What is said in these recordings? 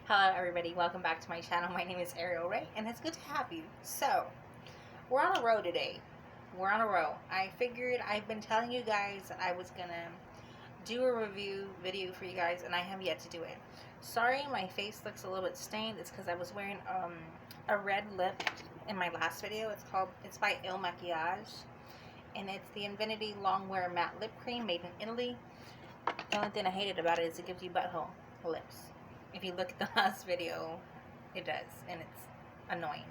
Hello everybody, welcome back to my channel. My name is Ariel Ray and it's good to have you. So, we're on a roll today. We're on a roll. I figured I've been telling you guys that I was gonna do a review video for you guys and I have yet to do it. Sorry, my face looks a little bit stained. It's because I was wearing a red lip in my last video. It's by Il Makiage and it's the Infinity Longwear Matte Lip Cream made in Italy. The only thing I hated about it is it gives you butthole lips. If you look at the last video, it does, and it's annoying.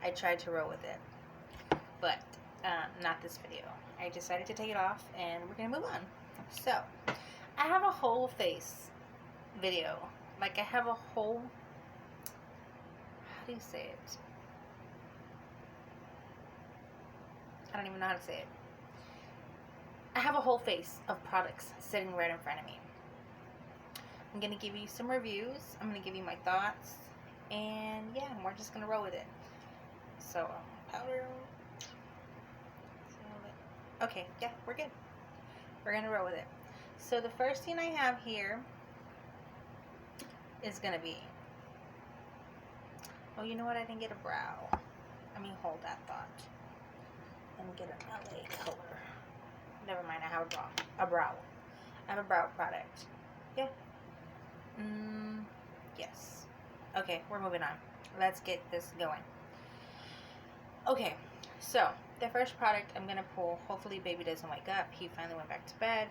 I tried to roll with it, but not this video. I decided to take it off, and we're gonna move on. So, I have a whole face video. Like, I have a whole, how do you say it? I don't even know how to say it. I have a whole face of products sitting right in front of me. I'm going to give you some reviews. I'm going to give you my thoughts. And yeah, we're just going to roll with it. So, powder. Okay, yeah, we're good. We're going to roll with it. So the first thing I have here is going to be, oh, you know what? I didn't get a brow. Let me hold that thought. Let me get an LA color. Never mind, I have a brow. I have a brow product. Yeah. Yes. Okay, we're moving on. Let's get this going. Okay, so the first product I'm going to pull, hopefully baby doesn't wake up, he finally went back to bed,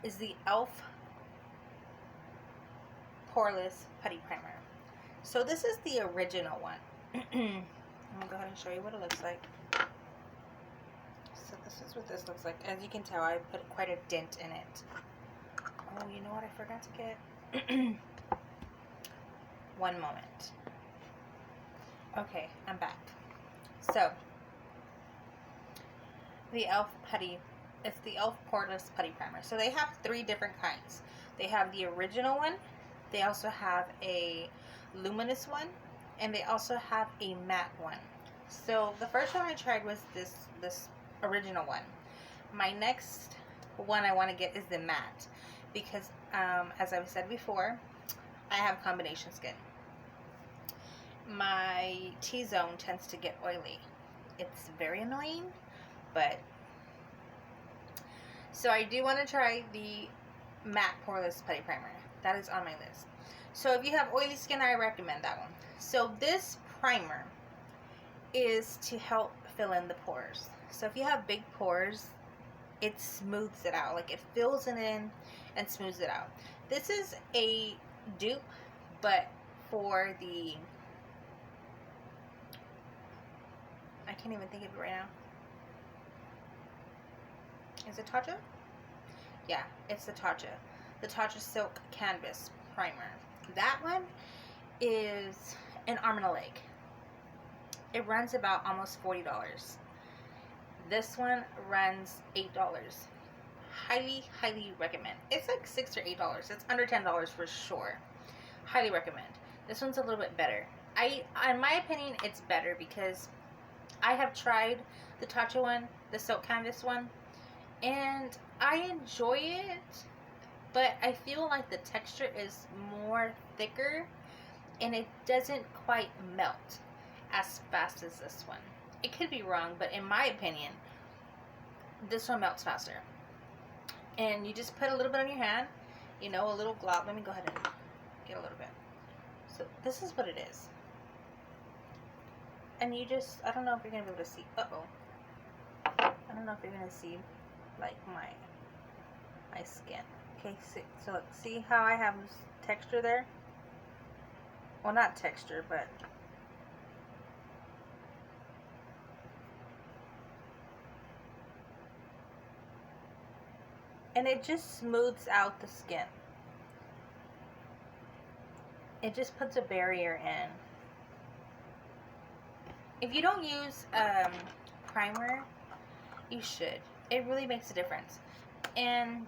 is the e.l.f. Poreless Putty Primer. So this is the original one. I'm going to go ahead and show you what it looks like. So this is what this looks like. As you can tell, I put quite a dent in it. Oh, you know what I forgot to get? One moment. Okay, I'm back. So, the e.l.f. Putty, it's the e.l.f. Poreless Putty Primer. So they have three different kinds. They have the original one, they also have a luminous one, and they also have a matte one. So the first one I tried was this original one. My next one I want to get is the matte because as I've said before, I have combination skin. My T-zone tends to get oily. It's very annoying, but so I do want to try the matte Poreless Putty Primer. That is on my list. So if you have oily skin, I recommend that one. So this primer is to help fill in the pores. So if you have big pores, it smooths it out. Like, it fills it in and smooths it out. This is a dupe, but for the, I can't even think of it right now. Is it Tatcha? Yeah, it's the Tatcha. The Tatcha Silk Canvas Primer. That one is an arm and a leg. It runs about almost $40. This one runs $8. Highly recommend. It's like $6 or $8. It's under $10 for sure. Highly recommend. This one's a little bit better. In my opinion, it's better because I have tried the Tatcha one, the Silk Canvas one, and I enjoy it, but I feel like the texture is more thicker and it doesn't quite melt as fast as this one. It could be wrong, but in my opinion, this one melts faster. And you just put a little bit on your hand, you know, a little glob. Let me go ahead and get a little bit. So this is what it is. And you just, I don't know if you're going to be able to see. Uh-oh. I don't know if you're going to see, like, my skin. Okay, so look, see how I have this texture there? Well, not texture, but and it just smooths out the skin. It just puts a barrier in. If you don't use primer, you should. It really makes a difference. And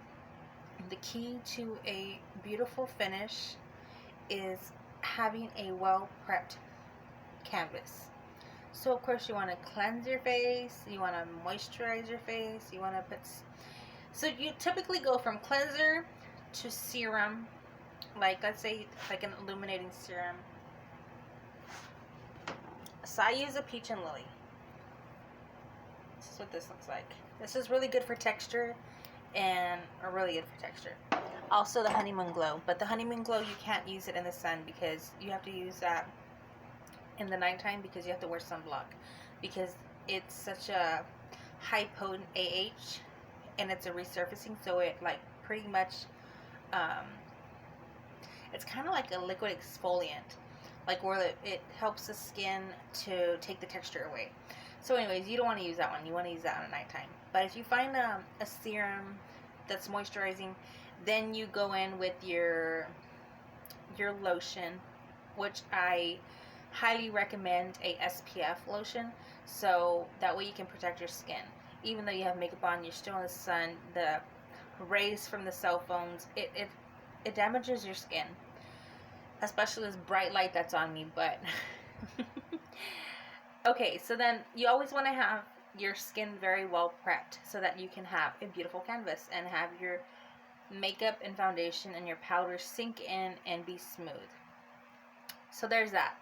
the key to a beautiful finish is having a well prepped canvas. So of course you want to cleanse your face, you want to moisturize your face, you want to put, so you typically go from cleanser to serum like, let's say, like an illuminating serum. So I use a Peach and Lily. This is what this looks like. This is really good for texture, or really good for texture. Also the Honeymoon Glow, but the Honeymoon Glow, you can't use it in the sun because you have to use that in the nighttime because you have to wear sunblock, because it's such a high potent AH and it's a resurfacing, so it like pretty much it's kind of like a liquid exfoliant, like where it helps the skin to take the texture away. So anyways, you don't want to use that one. You want to use that at nighttime. But if you find a serum that's moisturizing, then you go in with your lotion, which I highly recommend a SPF lotion, so that way you can protect your skin. Even though you have makeup on, you're still in the sun, the rays from the cell phones, it damages your skin, especially this bright light that's on me. But okay, so then you always want to have your skin very well prepped so that you can have a beautiful canvas and have your makeup and foundation and your powder sink in and be smooth. So there's that.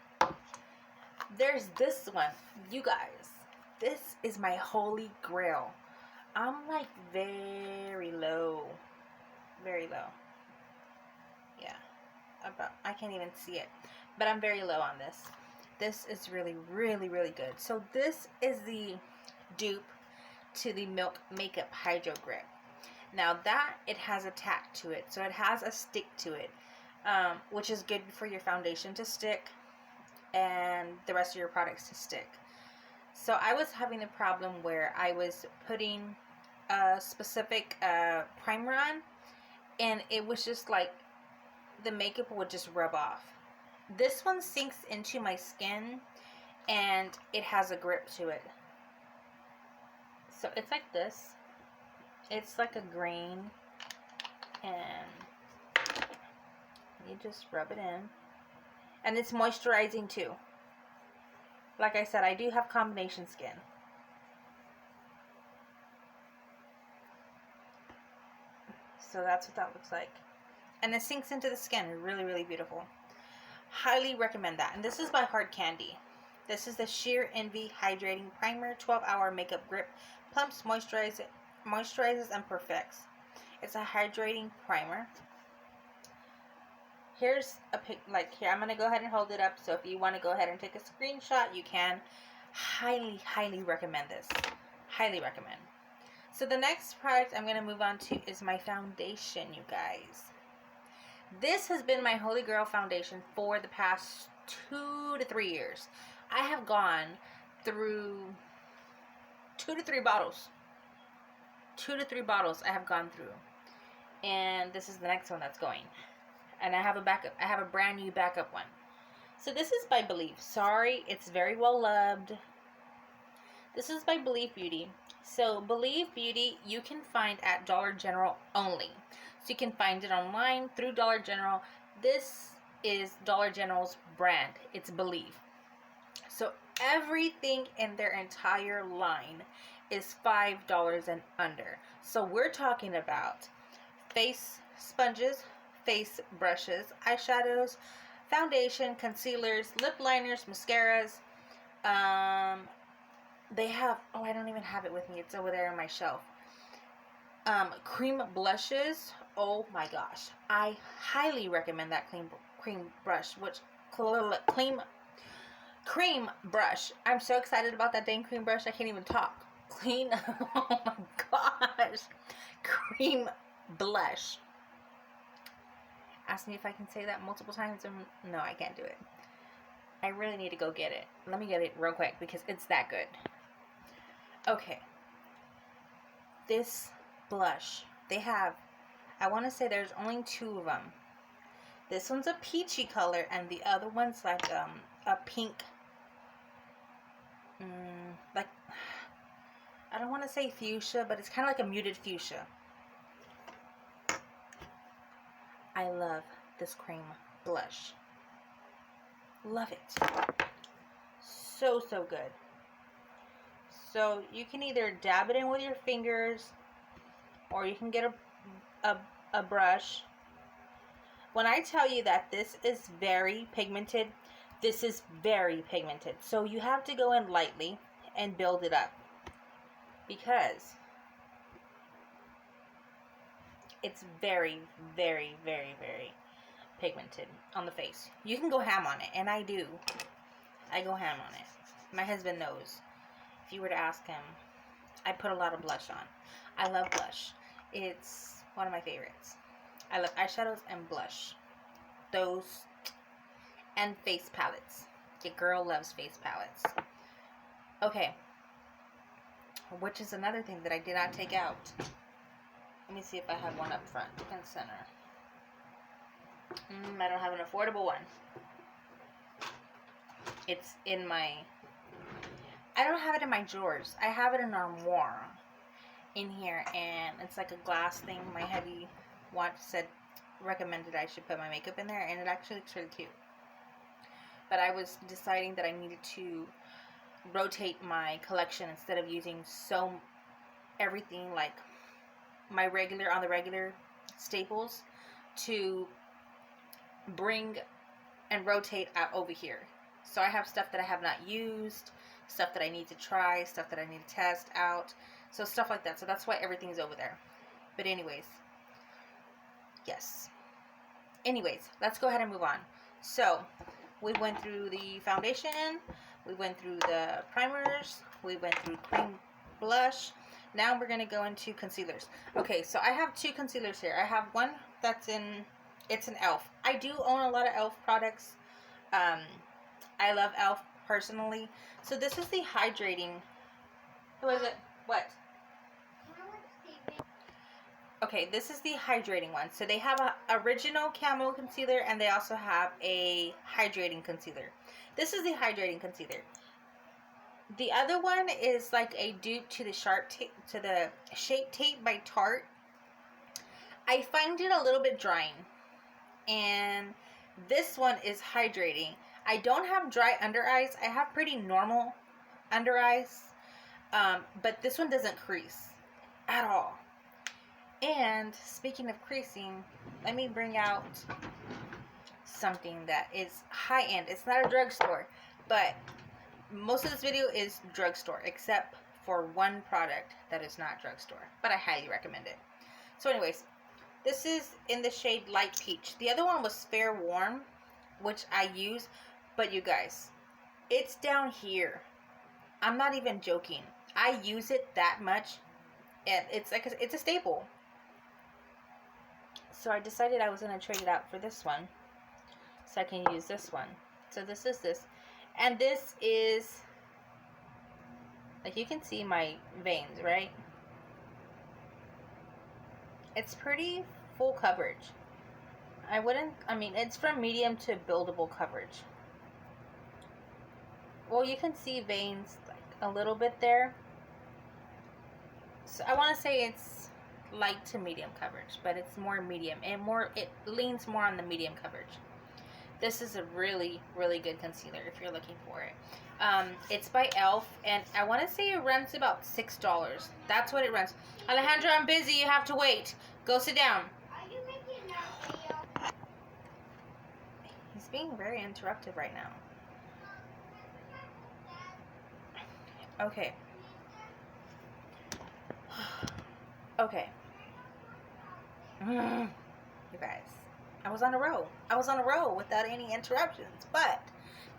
There's this one, you guys. This is my holy grail. I'm like very low. Very low. Yeah. I can't even see it. But I'm very low on this. This is really, really, really good. So this is the dupe to the Milk Makeup Hydro Grip. Now that, it has a tack to it. So it has a stick to it. Which is good for your foundation to stick and the rest of your products to stick. So I was having a problem where I was putting a specific primer on, and it was just like the makeup would just rub off. This one sinks into my skin and it has a grip to it. So it's like this. It's like a green, and you just rub it in. And it's moisturizing too. Like I said, I do have combination skin. So that's what that looks like. And it sinks into the skin. Really, really beautiful. Highly recommend that. And this is by Hard Candy. This is the Sheer Envy Hydrating Primer 12-Hour Makeup Grip. Plumps, moisturizes, and perfects. It's a hydrating primer. Here's a pic, like here, I'm going to go ahead and hold it up, so if you want to go ahead and take a screenshot, you can. Highly, highly recommend this. Highly recommend. So the next product I'm going to move on to is my foundation, you guys. This has been my holy grail foundation for the past 2 to 3 years. I have gone through 2 to 3 bottles. 2 to 3 bottles I have gone through. And this is the next one that's going. And I have a backup. I have a brand new backup one. So this is by Believe. Sorry, it's very well loved. This is by Believe Beauty. So Believe Beauty you can find at Dollar General only. So you can find it online through Dollar General. This is Dollar General's brand. It's Believe. So everything in their entire line is $5 and under. So we're talking about face sponges, face brushes, eyeshadows, foundation, concealers, lip liners, mascaras. They have, oh, I don't even have it with me. It's over there on my shelf. Cream blushes. Oh my gosh. I highly recommend that cream brush, cream brush. I'm so excited about that dang cream brush. I can't even talk. Oh my gosh. Cream blush. Ask me if I can say that multiple times. No, I can't do it. I really need to go get it. Let me get it real quick because it's that good. Okay. This blush. They have, I want to say there's only 2 of them. This one's a peachy color and the other one's like a pink. Like, I don't want to say fuchsia, but it's kind of like a muted fuchsia. I love this cream blush. Love it. So, so good. So you can either dab it in with your fingers or you can get a brush. When I tell you that this is very pigmented, this is very pigmented. So you have to go in lightly and build it up, because it's very, very, very, very pigmented on the face. You can go ham on it, and I do. I go ham on it. My husband knows. If you were to ask him, I put a lot of blush on. I love blush. It's one of my favorites. I love eyeshadows and blush. Those, and face palettes. Your girl loves face palettes. Okay. Which is another thing that I did not take out. Let me see if I have one up front and center. I don't have an affordable one. It's in my... I don't have it in my drawers. I have it in an armoire in here, and it's like a glass thing. My hubby recommended I should put my makeup in there, and it actually looks really cute. But I was deciding that I needed to rotate my collection instead of using everything like my regular staples, to bring and rotate out over here. So I have stuff that I have not used, stuff that I need to try, stuff that I need to test out, so stuff like that. So that's why everything's over there. But anyways, yes. Anyways, let's go ahead and move on. So we went through the foundation, we went through the primers, we went through cream blush. Now we're going to go into concealers. Okay, so I have two concealers here. I have one that's it's an e.l.f. I do own a lot of e.l.f. products. I love e.l.f. personally. So this is the hydrating. Who is it? What? Okay, this is the hydrating one. So they have a original camo concealer, and they also have a hydrating concealer. This is the hydrating concealer. The other one is like a dupe to the Shape Tape by Tarte. I find it a little bit drying, and this one is hydrating. I don't have dry under eyes. I have pretty normal under eyes, but this one doesn't crease at all. And speaking of creasing, let me bring out something that is high-end. It's not a drugstore, but most of this video is drugstore, except for one product that is not drugstore, but I highly recommend it. So anyways, this is in the shade Light Peach. The other one was Fair Warm, which I use, but you guys, it's down here. I'm not even joking. I use it that much, and it's a staple. So I decided I was going to trade it out for this one, so I can use this one. So this is this. And this is, like, you can see my veins, right? It's pretty full coverage. It's from medium to buildable coverage. Well, you can see veins like a little bit there. So I want to say it's light to medium coverage, but it's more medium, and it leans more on the medium coverage. This is a really, really good concealer if you're looking for it. It's by e.l.f. and I want to say it runs about $6. That's what it runs. Alejandro, I'm busy. You have to wait. Go sit down. Are you making that video? He's being very interruptive right now. Okay. Okay. You guys, I was on a roll. I was on a roll without any interruptions. But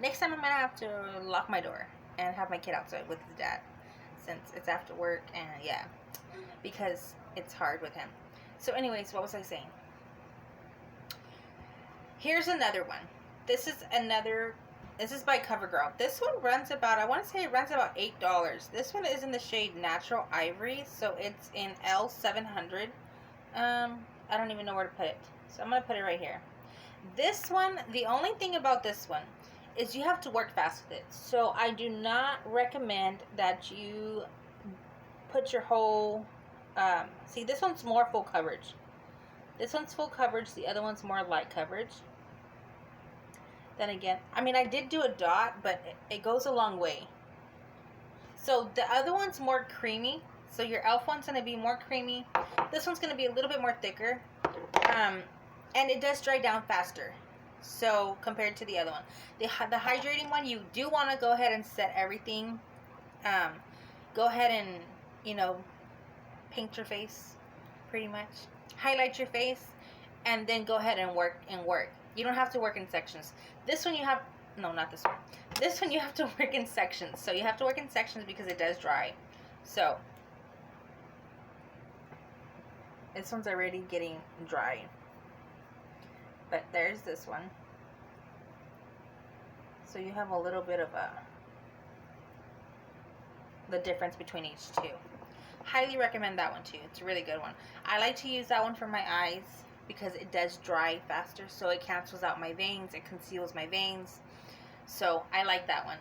next time I'm going to have to lock my door and have my kid outside with his dad, since it's after work, and yeah, because it's hard with him. So anyways, what was I saying? Here's another one. This is by Covergirl. This one runs about, I want to say it runs about $8. This one is in the shade Natural Ivory, so it's in L700. I don't even know where to put it, so I'm going to put it right here. This one, the only thing about this one is you have to work fast with it. So I do not recommend that you put your whole, see, this one's more full coverage. This one's full coverage, the other one's more light coverage. Then again, I did do a dot, but it goes a long way. So the other one's more creamy. So your e.l.f. one's going to be more creamy. This one's going to be a little bit more thicker. And it does dry down faster. So compared to the other one, the hydrating one, you do want to go ahead and set everything. Go ahead and, you know, paint your face, pretty much. Highlight your face, and then go ahead and work. You don't have to work in sections. This one you have, no, not this one. This one you have to work in sections. So you have to work in sections because it does dry. So this one's already getting dry. But there's this one. So you have a little bit of the difference between each two. Highly recommend that one too. It's a really good one. I like to use that one for my eyes because it does dry faster, so it cancels out my veins, it conceals my veins. So I like that one.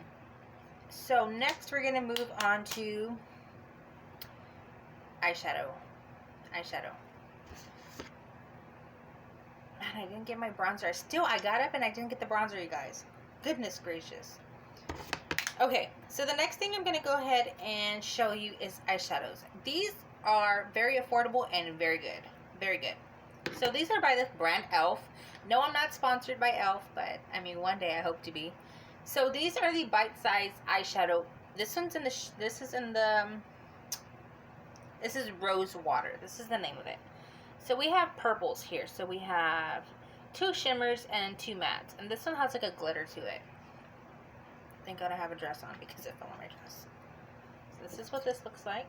So next we're gonna move on to eyeshadow. And I didn't get my bronzer. I got up and I didn't get the bronzer, you guys. Goodness gracious. Okay, so the next thing I'm going to go ahead and show you is eyeshadows. These are very affordable and very good. Very good. So these are by the brand e.l.f. No, I'm not sponsored by e.l.f., but I mean one day I hope to be. So these are the bite-sized eyeshadow. This is Rose Water. This is the name of it. So we have purples here. So we have 2 shimmers and 2 mattes. And this one has like a glitter to it. Thank God I have a dress on because it fell on my dress. So this is what this looks like.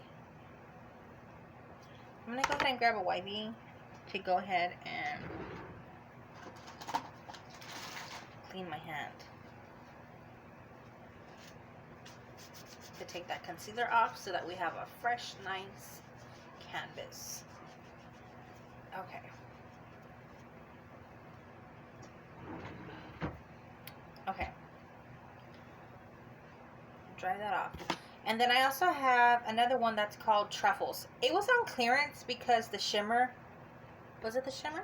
I'm going to go ahead and grab a wipey to go ahead and clean my hand. To take that concealer off so that we have a fresh, nice canvas. Okay. Okay. Dry that off. And then I also have another one that's called Truffles. It was on clearance because the shimmer, was it the shimmer?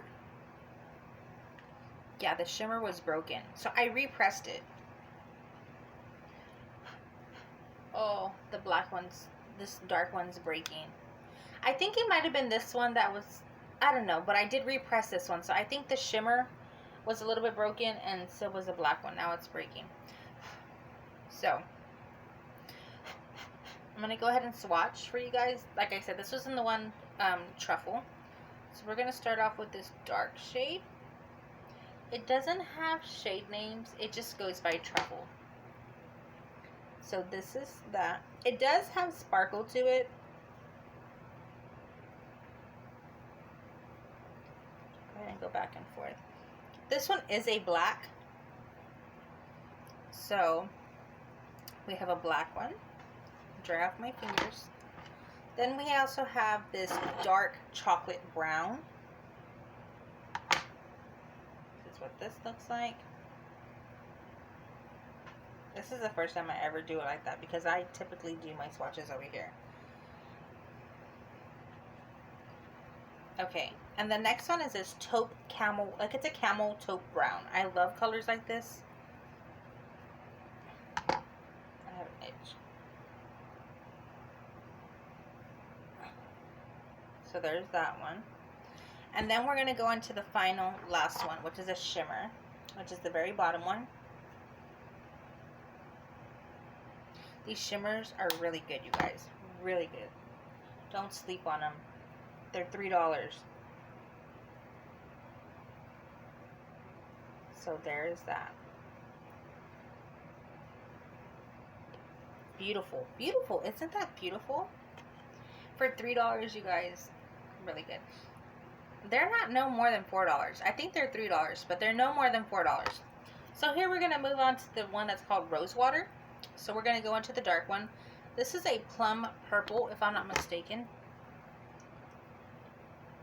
Yeah, the shimmer was broken. So I repressed it. Oh, the black one's, this dark one's breaking. I think it might have been this one that was, I don't know, but I did repress this one. So I think the shimmer was a little bit broken and so was the black one. Now it's breaking. So I'm going to go ahead and swatch for you guys. Like I said, this was in the one Truffle. So we're going to start off with this dark shade. It doesn't have shade names. It just goes by Truffle. So this is that. It does have sparkle to it. Go ahead and go back and forth. This one is a black. So we have a black one. Dry off my fingers. Then we also have this dark chocolate brown. This is what this looks like. This is the first time I ever do it like that because I typically do my swatches over here. Okay, and the next one is this taupe camel, like it's a camel taupe brown. I love colors like this. I have an itch. So there's that one. And then we're going to go into the final last one, which is a shimmer, which is the very bottom one. These shimmers are really good, you guys. Really good. Don't sleep on them. They're $3. So there's that. Beautiful. Beautiful. Isn't that beautiful? For $3, you guys. Really good. They're not no more than $4. I think they're $3, but they're no more than $4. So here we're going to move on to the one that's called Rose Water. So we're going to go into the dark one. This is a plum purple, if I'm not mistaken.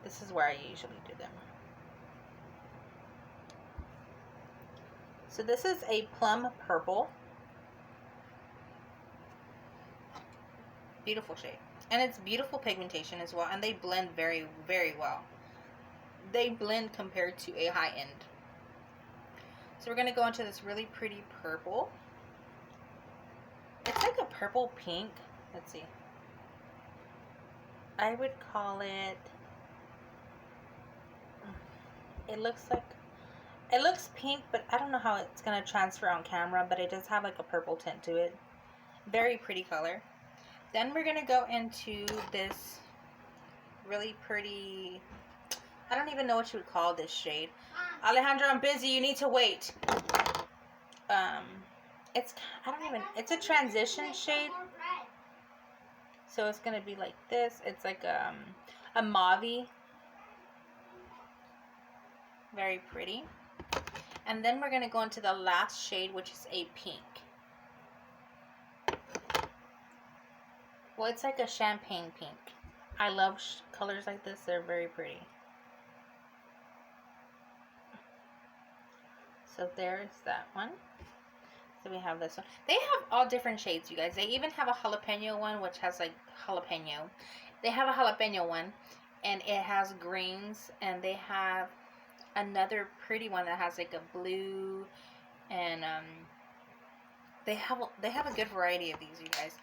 This is where I usually do them. So this is a plum purple. Beautiful shade. And it's beautiful pigmentation as well. And they blend very, very well. They blend compared to a high end. So we're going to go into this really pretty purple. It's like a purple pink. Let's see. I would call it... It looks pink, but I don't know how it's going to transfer on camera, but it does have like a purple tint to it. Very pretty color. Then we're going to go into this really pretty, I don't even know what you would call this shade. Alejandro, I'm busy. You need to wait. It's a transition shade. So it's going to be like this. It's like a mauve. Very pretty. And then we're going to go into the last shade, which is a pink. Well, it's like a champagne pink. I love colors like this. They're very pretty. So there's that one. So we have this one. They have all different shades, you guys. They even have a jalapeno one, which has like jalapeno. They have a jalapeno one, and it has greens. And they have another pretty one that has like a blue, and they have a good variety of these, you guys.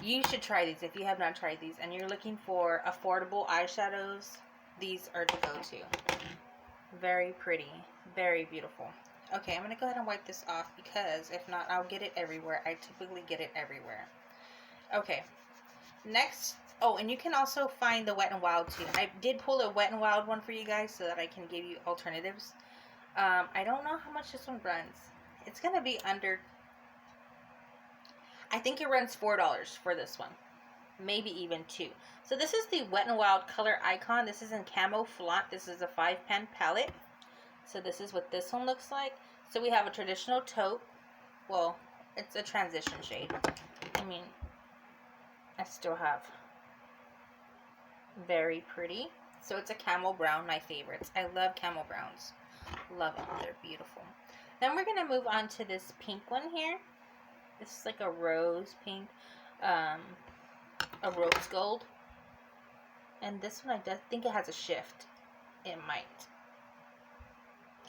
You should try these if you have not tried these and you're looking for affordable eyeshadows. These are to go to. Very pretty, very beautiful. Okay, I'm gonna go ahead and wipe this off because if not, I'll get it everywhere. I typically get it everywhere. Okay, next. Oh, and you can also find the Wet n Wild too. I did pull a Wet n Wild one for you guys so that I can give you alternatives. I don't know how much this one runs. It's going to be under, I think it runs $4 for this one. Maybe even $2. So this is the Wet n Wild Color Icon. This is in Camo Flaunt. This is a 5-pan palette. So this is what this one looks like. So we have a traditional taupe. Well, it's a transition shade. I mean, I still have... Very pretty. So it's a camel brown, my favorites. I love camel browns. Love them. They're beautiful. Then we're going to move on to this pink one here. This is like a rose pink. A rose gold. And this one, I think it has a shift. It might.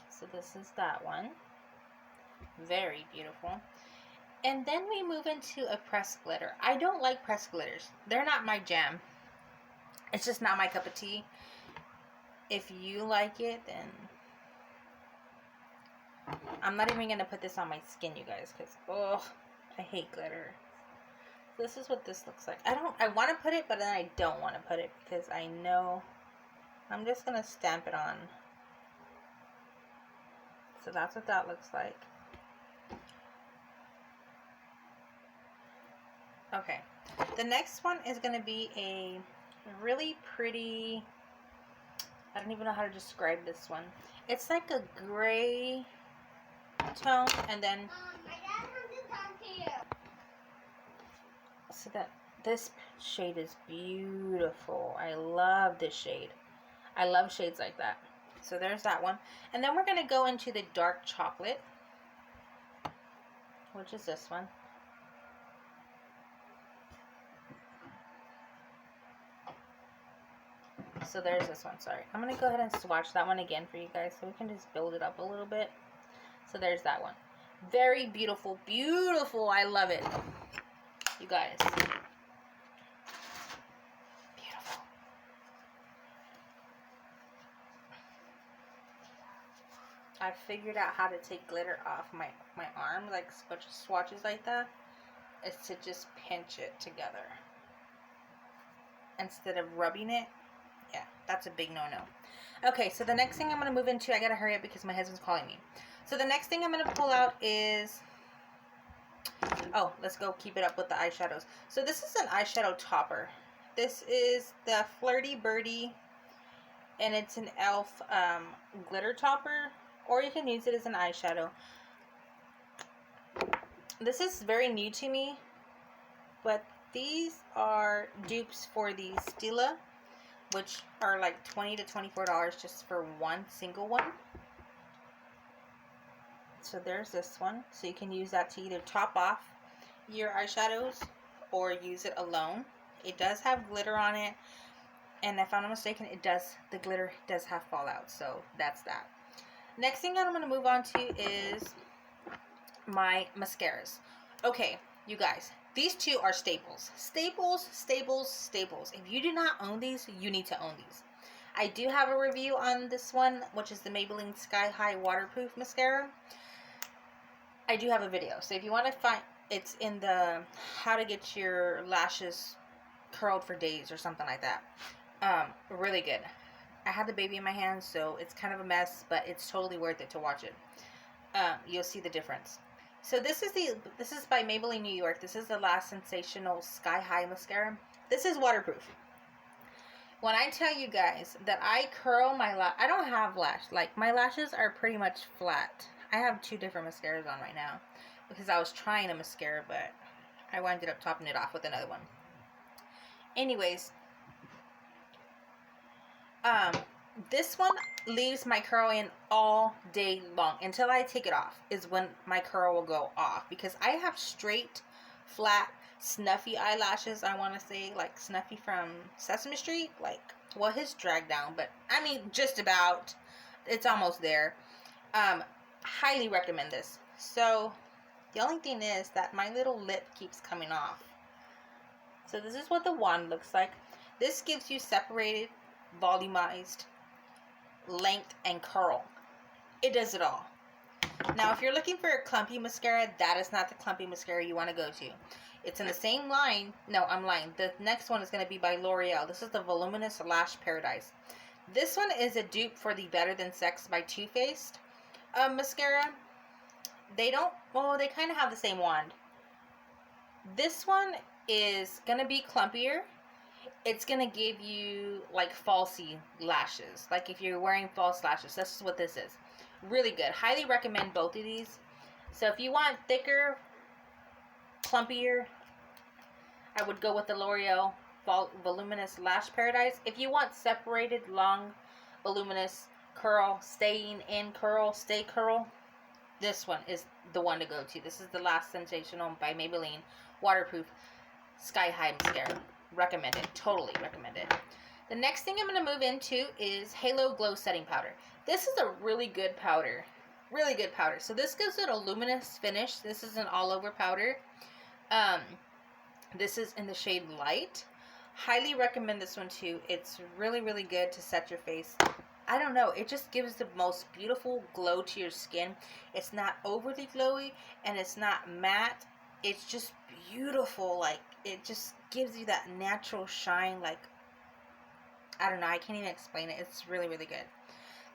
So this is that one. Very beautiful. And then we move into a pressed glitter. I don't like pressed glitters. They're not my jam. It's just not my cup of tea. If you like it, then I'm not even going to put this on my skin, you guys, because, oh, I hate glitter. This is what this looks like. I want to put it, but then I don't want to put it because I know I'm just going to stamp it on. So that's what that looks like. Okay. The next one is going to be a really pretty, I don't even know how to describe this one. It's like a gray tone, and then My dad wants to talk to you. so that this shade is beautiful. I love this shade. I love shades like that. So there's that one. And then we're going to go into the dark chocolate, which is this one. So there's this one, sorry. I'm going to go ahead and swatch that one again for you guys so we can just build it up a little bit. So there's that one. Very beautiful, beautiful. I love it. You guys. Beautiful. I figured out how to take glitter off my arm, like swatches like that, is to just pinch it together instead of rubbing it. Yeah, that's a big no-no. Okay, so the next thing I'm going to move into, I got to hurry up because my husband's calling me. So the next thing I'm going to pull out is, oh, let's go keep it up with the eyeshadows. So this is an eyeshadow topper. This is the Flirty Birdie, and it's an e.l.f. glitter topper, or you can use it as an eyeshadow. This is very new to me, but these are dupes for the Stila, which are like $20 to $24 just for one single one. So there's this one. So you can use that to either top off your eyeshadows or use it alone. It does have glitter on it, and if I'm not mistaken, the glitter does have fallout. So that's that. Next thing I'm going to move on to is my mascaras. Okay, you guys, these two are staples. Staples, staples, staples. If you do not own these, you need to own these. I do have a review on this one, which is the Maybelline Sky High Waterproof Mascara. I do have a video, so if you want to find, it's in the how to get your lashes curled for days or something like that. Really good. I had the baby in my hands, so it's kind of a mess, but it's totally worth it to watch it. You'll see the difference. So this is by Maybelline New York. This is the Last Sensational Sky High Mascara. This is waterproof. When I tell you guys that I curl my I don't have my lashes are pretty much flat. I have 2 different mascaras on right now because I was trying a mascara, but I ended up topping it off with another one. Anyways, this one leaves my curl in all day long until I take it off is when my curl will go off, because I have straight, flat, snuffy eyelashes. I want to say like Snuffy from Sesame Street, well, his drag down, but I mean just about, it's almost there. Highly recommend this. So the only thing is that my little lip keeps coming off. So this is what the wand looks like. This gives you separated, volumized, length, and curl. It does it all. Now if you're looking for a clumpy mascara, that is not the clumpy mascara you want to go to. It's in the same line. No, I'm lying. The next one is going to be by L'Oreal. This is the Voluminous Lash Paradise. This one is a dupe for the Better Than Sex by Too Faced mascara. They kind of have the same wand. This one is going to be clumpier. It's going to give you like falsy lashes. Like if you're wearing false lashes, this is what this is. Really good. Highly recommend both of these. So if you want thicker, clumpier, I would go with the L'Oreal Voluminous Lash Paradise. If you want separated, long, voluminous curl, staying in curl, stay curl, this one is the one to go to. This is the Last Sensational by Maybelline Waterproof Sky High Mascara. Recommend it. Totally recommend it. The next thing I'm going to move into is Halo Glow Setting Powder. This is a really good powder. Really good powder. So this gives it a luminous finish. This is an all-over powder. This is in the shade Light. Highly recommend this one too. It's really, really good to set your face. I don't know. It just gives the most beautiful glow to your skin. It's not overly glowy and it's not matte. It's just beautiful. Like, it just gives you that natural shine. Like, I don't know. I can't even explain it. It's really, really good.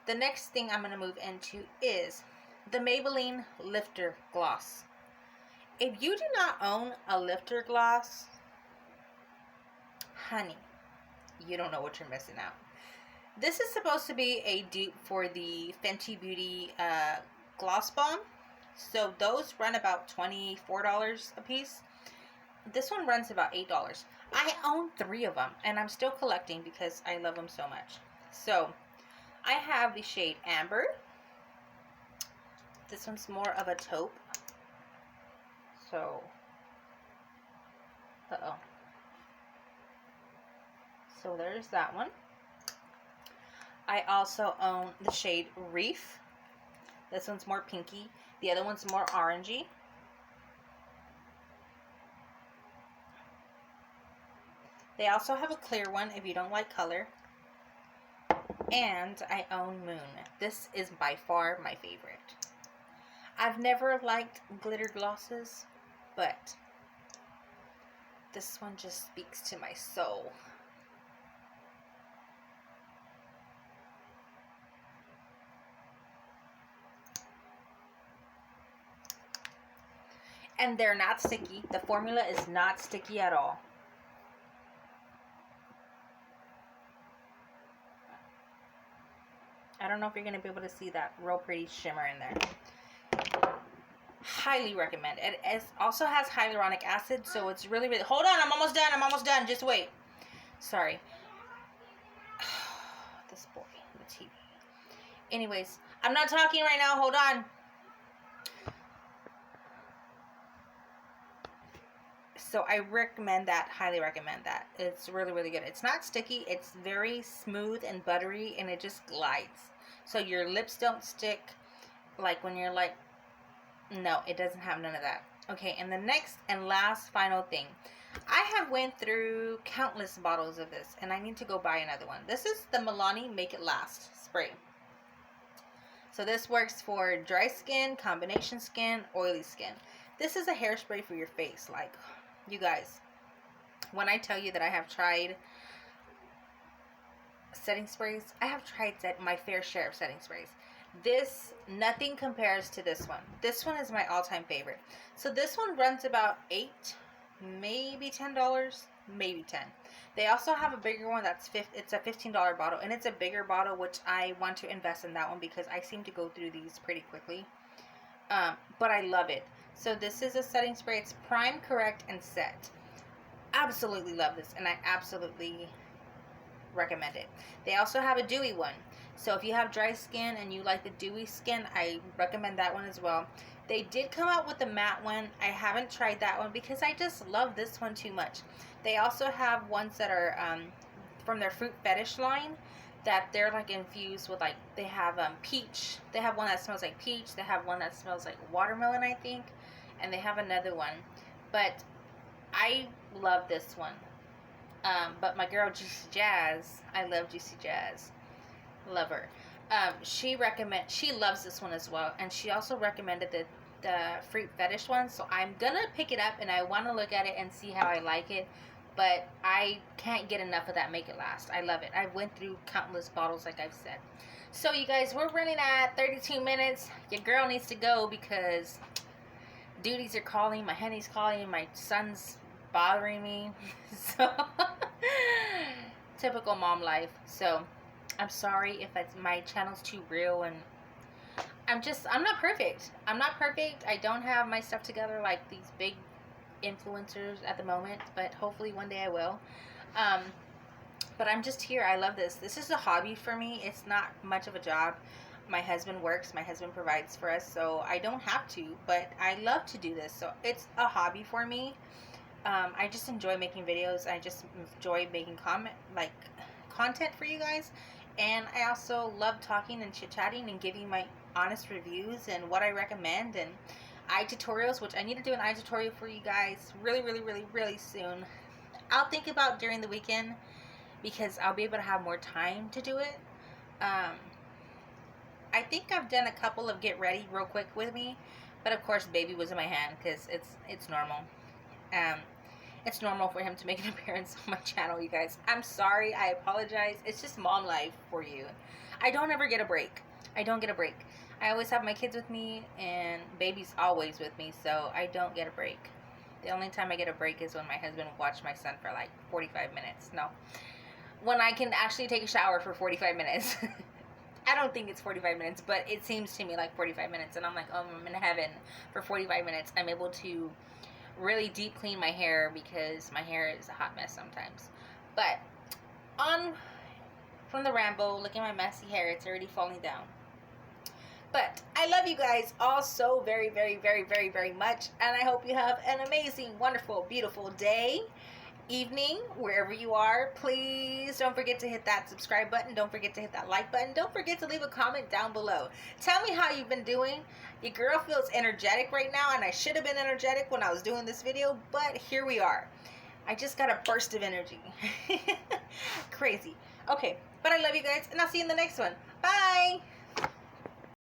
The next thing I'm going to move into is the Maybelline Lifter Gloss. If you do not own a lifter gloss, honey, you don't know what you're missing out. This is supposed to be a dupe for the Fenty Beauty Gloss Bomb. So those run about $24 a piece. This one runs about $8. I own 3 of them, and I'm still collecting because I love them so much. So I have the shade Amber. This one's more of a taupe. So, so there's that one. I also own the shade Reef. This one's more pinky. The other one's more orangey. They also have a clear one if you don't like color. And I own Moon. This is by far my favorite. I've never liked glitter glosses, but this one just speaks to my soul. And they're not sticky. The formula is not sticky at all. I don't know if you're going to be able to see that real pretty shimmer in there. Highly recommend. It also has hyaluronic acid, so it's really, really... Hold on, I'm almost done. I'm almost done. Just wait. Sorry. This boy, the TV. Anyways, I'm not talking right now. Hold on. So I recommend that, highly recommend that. It's really, really good. It's not sticky. It's very smooth and buttery, and it just glides. So your lips don't stick like when you're like, no, it doesn't have none of that. Okay, and the next and last final thing. I have went through countless bottles of this, and I need to go buy another one. This is the Milani Make It Last spray. So this works for dry skin, combination skin, oily skin. This is a hairspray for your face. Like, you guys, when I tell you that I have tried setting sprays, I have tried my fair share of setting sprays. This, nothing compares to this one. This one is my all-time favorite. So this one runs about $8, maybe $10, maybe 10. They also have a bigger one it's a $15 bottle, and it's a bigger bottle, which I want to invest in that one because I seem to go through these pretty quickly. But I love it. So this is a setting spray. It's prime, correct, and set. Absolutely love this, and I absolutely recommend it. They also have a dewy one. So if you have dry skin and you like the dewy skin, I recommend that one as well. They did come out with the matte one. I haven't tried that one because I just love this one too much. They also have ones that are from their Fruit Fetish line that they're like infused with, like, they have peach. They have one that smells like peach. They have one that smells like watermelon, I think. And they have another one. But I love this one. But my girl Juicy Jazz, I love Juicy Jazz. Love her. She loves this one as well, and she also recommended the Fruit Fetish one, so I'm gonna pick it up and I want to look at it and see how I like it, but I can't get enough of that Make It Last. I love it. I went through countless bottles, like I've said. So you guys, we're running at 32 minutes. Your girl needs to go because duties are calling, my honey's calling, my son's bothering me. So typical mom life. So I'm sorry if my channel's too real, and I'm not perfect. I'm not perfect. I don't have my stuff together like these big influencers at the moment, but hopefully one day I will. But I'm just here. I love this. This is a hobby for me. It's not much of a job. My husband works. My husband provides for us, so I don't have to, but I love to do this. So it's a hobby for me. I just enjoy making videos. I just enjoy making content for you guys. And I also love talking and chit-chatting and giving my honest reviews and what I recommend and eye tutorials, which I need to do an eye tutorial for you guys really, really, really, really soon. I'll think about during the weekend because I'll be able to have more time to do it. I think I've done a couple of get ready real quick with me, but of course baby was in my hand because it's normal. It's normal for him to make an appearance on my channel, you guys. I'm sorry. I apologize. It's just mom life for you. I don't ever get a break. I don't get a break. I always have my kids with me, and baby's always with me, so I don't get a break. The only time I get a break is when my husband will watch my son for like 45 minutes. No. When I can actually take a shower for 45 minutes. I don't think it's 45 minutes, but it seems to me like 45 minutes, and I'm like, oh, I'm in heaven for 45 minutes. I'm able to really deep clean my hair because my hair is a hot mess sometimes. But on from the ramble, look at my messy hair. It's already falling down. But I love you guys all so very, very, very, very, very much. And I hope you have an amazing, wonderful, beautiful day, evening, wherever you are. Please don't forget to hit that subscribe button. Don't forget to hit that like button. Don't forget to leave a comment down below. Tell me how you've been doing. Your girl feels energetic right now, and I should have been energetic when I was doing this video, but here we are. I just got a burst of energy. Crazy. Okay, but I love you guys, and I'll see you in the next one. Bye!